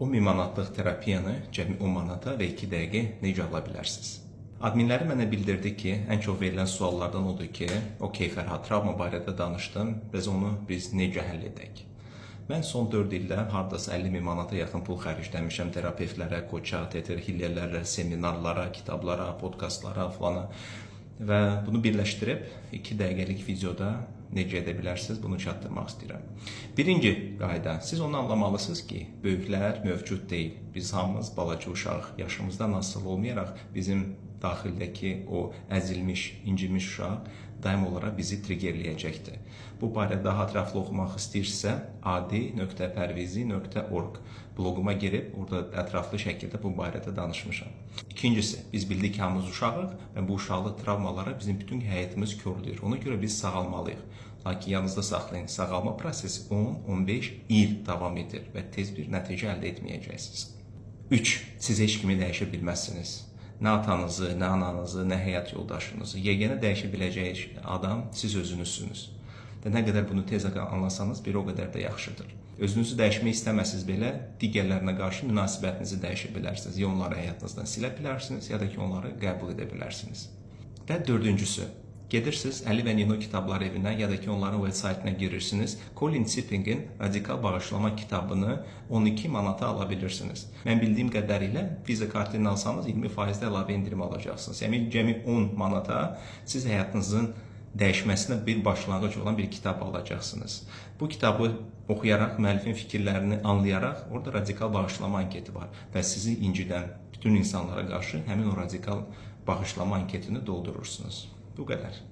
10.000 manatlıq terapiyanı cəmi 10 manata və 2 dəqiqə necə ala bilərsiniz? Adminləri mənə bildirdi ki, ən çox verilən suallardan odur ki, okey Fərhad, travma barədə danışdım, biz onu necə həll edək? Mən son 4 ildə hardasa 50.000 manata yaxın pul xərcləmişəm terapevtlərə, koça, hillərlərə, seminarlara, kitablara, podkastlara falan və bunu birləşdirib 2 dəqiqəlik videoda necə edə bilərsiniz, bunu çatdırmaq istəyirəm. Birinci qayda, siz onu anlamalısınız ki, böyüklər mövcud deyil. Biz hamımız balaca uşaq, yaşımızdan asılı olmayaraq bizim daxildəki o əzilmiş, incimiş uşaq daim olaraq bizi triggerləyəcəkdir. Bu barədə daha ətraflı oxumaq istəyirsə, adi.pərvizi.org bloquma girib, orada ətraflı şəkildə bu barədə danışmışam. İkincisi, biz bildik ki, hamımız uşağıq və bu uşaqlıq travmalara bizim bütün həyatımız körlüyür. Ona görə biz sağalmalıyıq. Lakin yanınızda saxlayın, sağalma prosesi 10-15 il davam edir və tez bir nəticə əldə etməyəcəksiniz. 3. Siz heç kimi dəyişə bilməzsiniz. Nə atanızı, nə ananızı, nə həyat yoldaşınızı. Yeganə dəyişə biləcək adam siz özünüzsünüz. Və nə qədər bunu tez anlasanız, bir o qədər də yaxşıdır. Özünüzü dəyişmək istəməsiniz belə, digərlərinə qarşı münasibətinizi dəyişə bilərsiniz. Ya onları həyatınızdan silə bilərsiniz, ya da ki, onları qəbul edə bilərsiniz. Və dördüncüsü, gedirsiniz Əli və Nino kitablar evinə, ya da ki, onların web saytına girirsiniz. Colin Sippingin Radikal Bağışlama kitabını 12 manata ala bilirsiniz. Mən bildiyim qədərilə Visa kartını alsanız 20% əlavə indirim alacaqsınız. Yəni, cəmi 10 manata siz həyatınızın dəyişməsinə bir başlanğıc olan bir kitab alacaqsınız. Bu kitabı oxuyaraq, müəllifin fikirlərini anlayaraq, orada radikal bağışlama anketi var və sizi incidən bütün insanlara qarşı həmin o radikal bağışlama anketini doldurursunuz. Bu qədər.